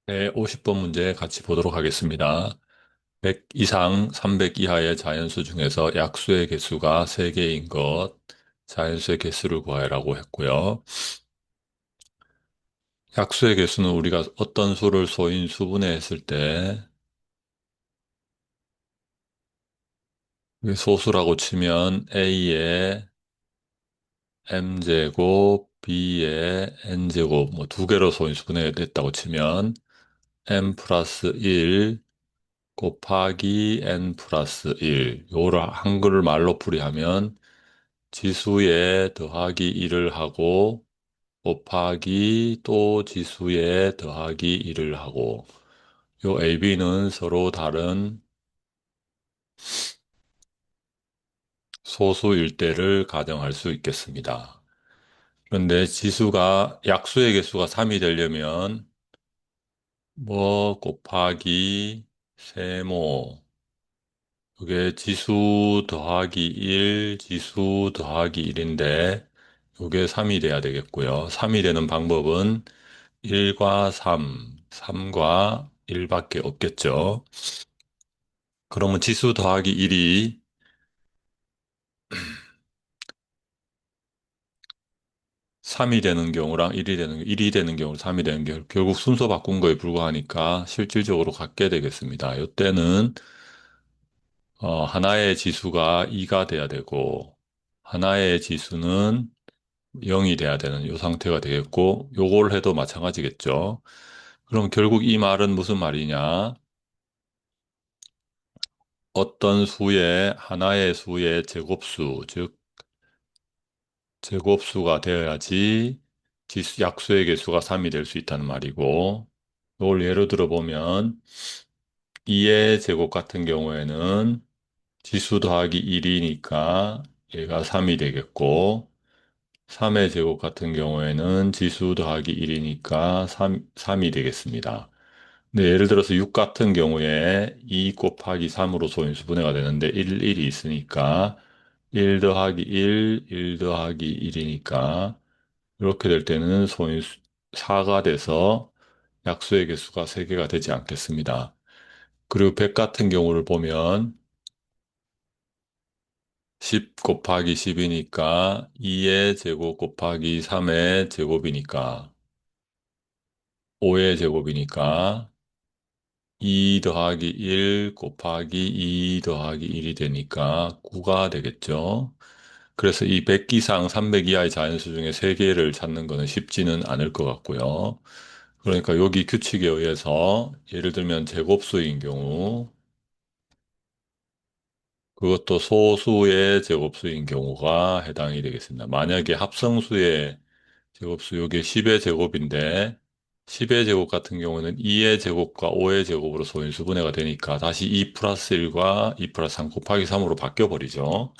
네, 50번 문제 같이 보도록 하겠습니다. 100 이상 300 이하의 자연수 중에서 약수의 개수가 3개인 것, 자연수의 개수를 구하라고 했고요. 약수의 개수는 우리가 어떤 수를 소인수분해 했을 때 소수라고 치면 A의 M제곱, B의 N제곱, 뭐 두 개로 소인수분해 됐다고 치면 M 플러스 1 곱하기 N 플러스 1, 요를 한글 말로 풀이하면 지수에 더하기 1을 하고 곱하기 또 지수에 더하기 1을 하고 요 A, B는 서로 다른 소수일 때를 가정할 수 있겠습니다. 그런데 지수가 약수의 개수가 3이 되려면 뭐 곱하기 세모 이게 지수 더하기 1, 지수 더하기 1인데 이게 3이 돼야 되겠고요. 3이 되는 방법은 1과 3, 3과 1밖에 없겠죠. 그러면 지수 더하기 1이 3이 되는 경우랑 1이 되는 경우, 3이 되는 경우 결국 순서 바꾼 거에 불과하니까 실질적으로 같게 되겠습니다. 이때는 하나의 지수가 2가 돼야 되고 하나의 지수는 0이 돼야 되는 이 상태가 되겠고 요걸 해도 마찬가지겠죠. 그럼 결국 이 말은 무슨 말이냐? 어떤 수의 하나의 수의 제곱수, 즉 제곱수가 되어야지 약수의 개수가 3이 될 수 있다는 말이고 이걸 예로 들어 보면 2의 제곱 같은 경우에는 지수 더하기 1이니까 얘가 3이 되겠고 3의 제곱 같은 경우에는 지수 더하기 1이니까 3이 되겠습니다. 네, 예를 들어서 6 같은 경우에 2 곱하기 3으로 소인수 분해가 되는데 1이 있으니까 1 더하기 1 더하기 1이니까 이렇게 될 때는 소인수 4가 돼서 약수의 개수가 3개가 되지 않겠습니다. 그리고 100 같은 경우를 보면 10 곱하기 10이니까 2의 제곱 곱하기 3의 제곱이니까 5의 제곱이니까 2 더하기 1 곱하기 2 더하기 1이 되니까 9가 되겠죠. 그래서 이 100 이상 300 이하의 자연수 중에 3개를 찾는 것은 쉽지는 않을 것 같고요. 그러니까 여기 규칙에 의해서 예를 들면 제곱수인 경우 그것도 소수의 제곱수인 경우가 해당이 되겠습니다. 만약에 합성수의 제곱수 요게 10의 제곱인데 10의 제곱 같은 경우는 2의 제곱과 5의 제곱으로 소인수분해가 되니까 다시 2 플러스 1과 2 플러스 3 곱하기 3으로 바뀌어버리죠.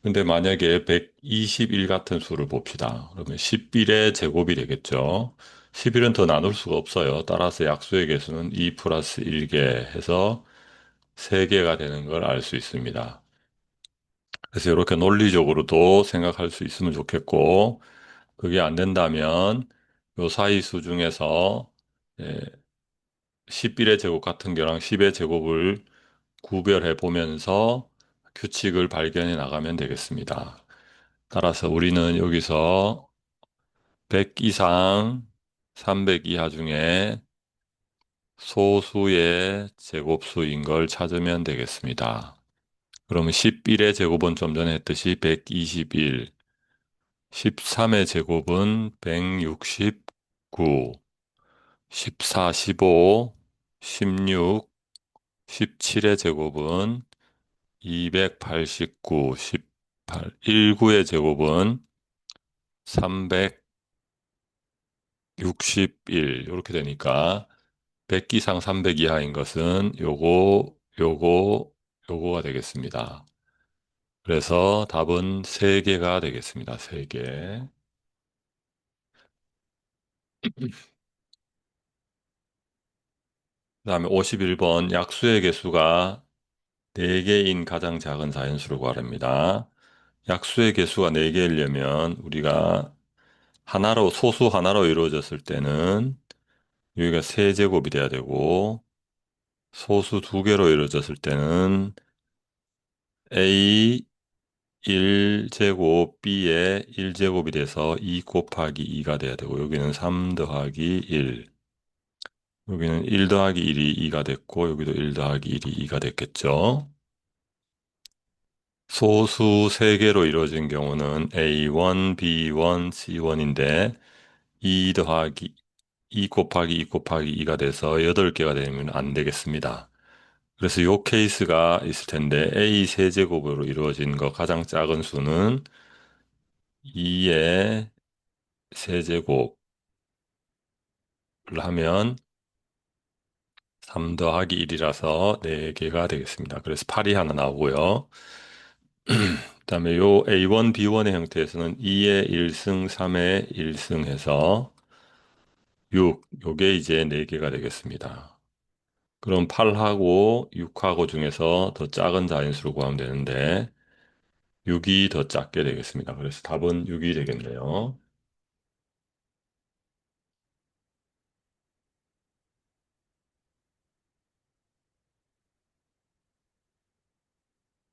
근데 만약에 121 같은 수를 봅시다. 그러면 11의 제곱이 되겠죠. 11은 더 나눌 수가 없어요. 따라서 약수의 개수는 2 플러스 1개 해서 3개가 되는 걸 알 수 있습니다. 그래서 이렇게 논리적으로도 생각할 수 있으면 좋겠고, 그게 안 된다면 요 사이 수 중에서 11의 제곱 같은 경우랑 10의 제곱을 구별해 보면서 규칙을 발견해 나가면 되겠습니다. 따라서 우리는 여기서 100 이상 300 이하 중에 소수의 제곱수인 걸 찾으면 되겠습니다. 그러면 11의 제곱은 좀 전에 했듯이 121, 13의 제곱은 169, 14, 15, 16, 17의 제곱은 289, 18, 19의 제곱은 361, 이렇게 되니까 100 이상 300 이하인 것은 요거가 되겠습니다. 그래서 답은 3개가 되겠습니다. 3개. 그다음에 51번 약수의 개수가 4개인 가장 작은 자연수를 구하랍니다. 약수의 개수가 4개이려면 우리가 소수 하나로 이루어졌을 때는 여기가 세제곱이 돼야 되고, 소수 두 개로 이루어졌을 때는 A 1제곱 B의 1제곱이 돼서 2 곱하기 2가 돼야 되고, 여기는 3 더하기 1, 여기는 1 더하기 1이 2가 됐고, 여기도 1 더하기 1이 2가 됐겠죠. 소수 3개로 이루어진 경우는 A1, B1, C1인데 2 더하기 2 곱하기 2 곱하기 2가 돼서 8개가 되면 안 되겠습니다. 그래서 이 케이스가 있을 텐데 A 세제곱으로 이루어진 거 가장 작은 수는 2의 세제곱을 하면 3 더하기 1이라서 4개가 되겠습니다. 그래서 8이 하나 나오고요. 그다음에 요 A1, B1의 형태에서는 2의 1승, 3의 1승 해서 6, 요게 이제 4개가 되겠습니다. 그럼 8하고 6하고 중에서 더 작은 자연수를 구하면 되는데 6이 더 작게 되겠습니다. 그래서 답은 6이 되겠네요.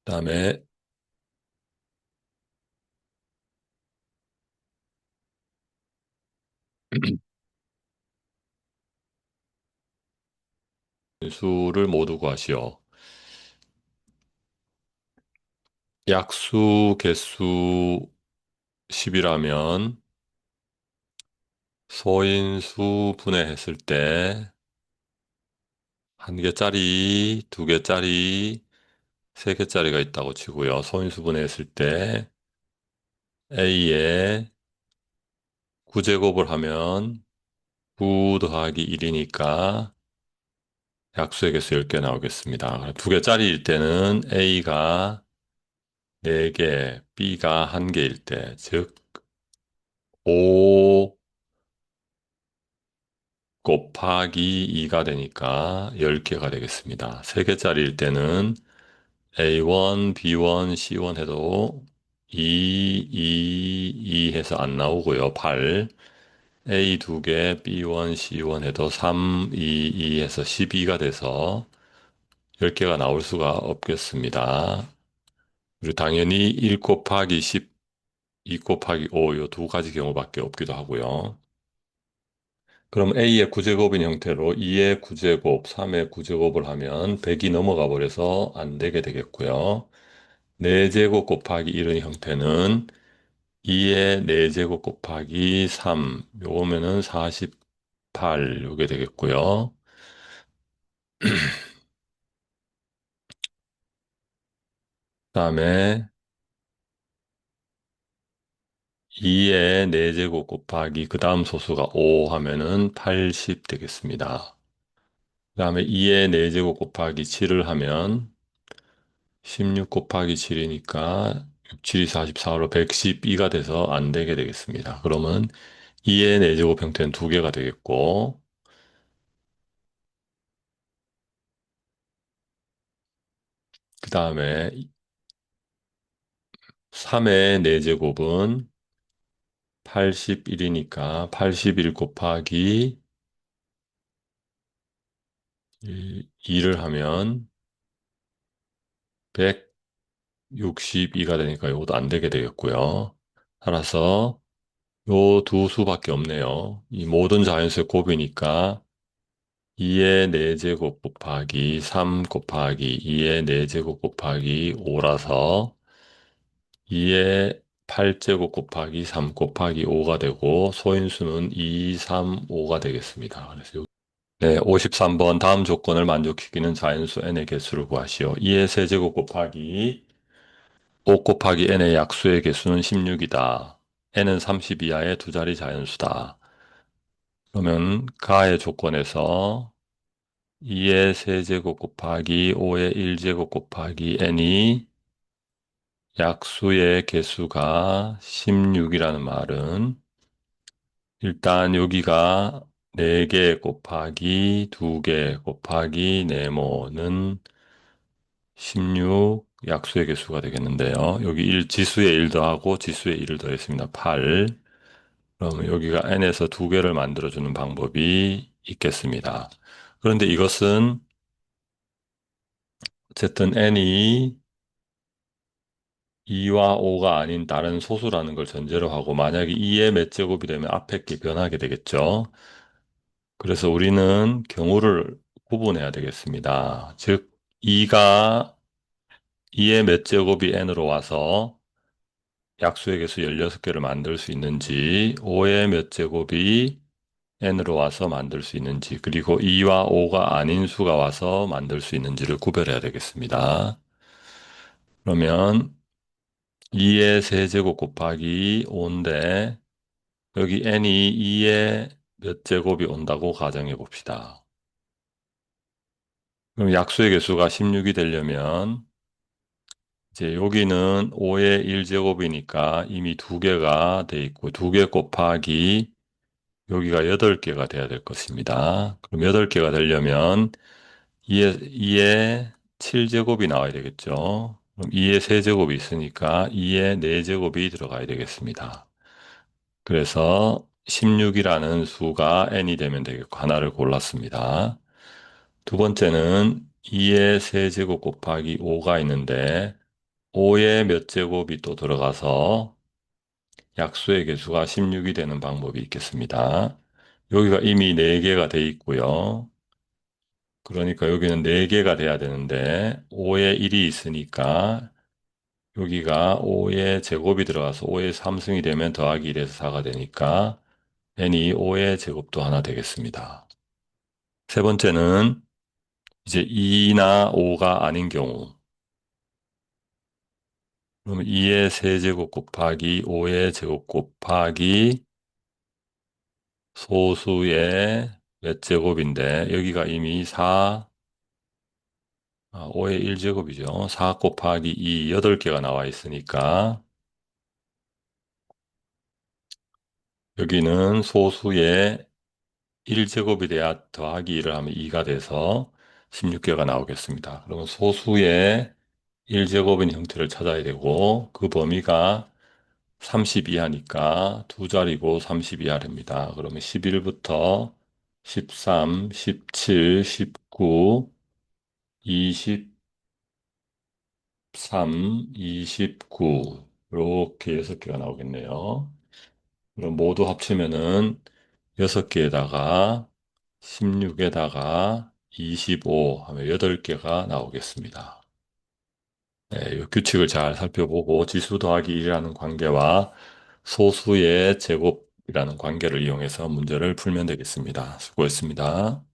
그다음에 수를 모두 구하시오. 약수 개수 10이라면 소인수 분해했을 때 한 개짜리, 두 개짜리, 세 개짜리가 있다고 치고요. 소인수 분해했을 때 A에 9제곱을 하면 9 더하기 1이니까 약수의 개수 10개 나오겠습니다. 두 개짜리일 때는 A가 4개, B가 1개일 때, 즉 5 곱하기 2가 되니까 10개가 되겠습니다. 3개짜리일 때는 A1, B1, C1 해도 2, 2, 2 해서 안 나오고요. 8, A 2개, B1, C1 해도 3, 2, 2 해서 12가 돼서 10개가 나올 수가 없겠습니다. 그리고 당연히 1 곱하기 10, 2 곱하기 5, 이 두 가지 경우밖에 없기도 하고요. 그럼 A의 구제곱인 형태로 2의 구제곱, 3의 구제곱을 하면 100이 넘어가 버려서 안 되게 되겠고요. 4제곱 곱하기 1의 형태는 2의 4제곱 곱하기 3, 요거면은 48, 요게 되겠고요. 그다음에 2의 4제곱 곱하기 그 다음 소수가 5 하면은 80 되겠습니다. 그다음에 2의 4제곱 곱하기 7을 하면 16 곱하기 7이니까 6, 7이 44로 112가 돼서 안 되게 되겠습니다. 그러면 2의 4제곱 형태는 두 개가 되겠고, 그 다음에 3의 4제곱은 81이니까 81 곱하기 2를 하면 162가 되니까 이것도 안 되게 되겠고요. 따라서 요 두 수밖에 없네요. 이 모든 자연수의 곱이니까 2의 4제곱 곱하기 3 곱하기 2의 4제곱 곱하기 5라서 2의 8제곱 곱하기 3 곱하기 5가 되고 소인수는 2, 3, 5가 되겠습니다. 그래서 네, 53번 다음 조건을 만족시키는 자연수 n의 개수를 구하시오. 2의 세제곱 곱하기 5 곱하기 n의 약수의 개수는 16이다. n은 30 이하의 두 자리 자연수다. 그러면 가의 조건에서 2의 세제곱 곱하기 5의 1제곱 곱하기 n이 약수의 개수가 16이라는 말은 일단 여기가 4개 곱하기 2개 곱하기 네모는 16 약수의 개수가 되겠는데요. 여기 지수의 1 더하고 지수의 1을 더했습니다. 8. 그러면 여기가 n에서 2개를 만들어주는 방법이 있겠습니다. 그런데 이것은 어쨌든 n이 2와 5가 아닌 다른 소수라는 걸 전제로 하고 만약에 2의 몇 제곱이 되면 앞에 게 변하게 되겠죠. 그래서 우리는 경우를 구분해야 되겠습니다. 즉 2가 2의 몇 제곱이 n으로 와서 약수의 개수 16개를 만들 수 있는지 5의 몇 제곱이 n으로 와서 만들 수 있는지 그리고 2와 5가 아닌 수가 와서 만들 수 있는지를 구별해야 되겠습니다. 그러면 2의 세제곱 곱하기 5인데 여기 n이 2의 몇 제곱이 온다고 가정해 봅시다. 그럼 약수의 개수가 16이 되려면 이제 여기는 5의 1제곱이니까 이미 두 개가 돼 있고 두 개 곱하기 여기가 8개가 돼야 될 것입니다. 그럼 8개가 되려면 2의 7제곱이 나와야 되겠죠. 그럼 2의 세제곱이 있으니까 2의 4제곱이 들어가야 되겠습니다. 그래서 16이라는 수가 n이 되면 되겠고 하나를 골랐습니다. 두 번째는 2의 세제곱 곱하기 5가 있는데 5의 몇 제곱이 또 들어가서 약수의 개수가 16이 되는 방법이 있겠습니다. 여기가 이미 4개가 돼 있고요. 그러니까 여기는 4개가 돼야 되는데 5에 1이 있으니까 여기가 5의 제곱이 들어가서 5의 3승이 되면 더하기 1에서 4가 되니까 n이 5의 제곱도 하나 되겠습니다. 세 번째는 이제 2나 5가 아닌 경우 그러면 2의 세제곱 곱하기 5의 제곱 곱하기 소수의 몇 제곱인데 여기가 이미 5의 1제곱이죠. 4 곱하기 2, 8개가 나와 있으니까 여기는 소수의 1제곱이 돼야 더하기 1을 하면 2가 돼서 16개가 나오겠습니다. 그러면 소수의 1제곱인 형태를 찾아야 되고 그 범위가 32하니까 두 자리고 32하랍니다. 그러면 11부터 13, 17, 19, 23, 29 이렇게 6개가 나오겠네요. 그럼 모두 합치면은 6개에다가 16에다가 25 하면 8개가 나오겠습니다. 네, 이 규칙을 잘 살펴보고 지수 더하기 1이라는 관계와 소수의 제곱이라는 관계를 이용해서 문제를 풀면 되겠습니다. 수고했습니다.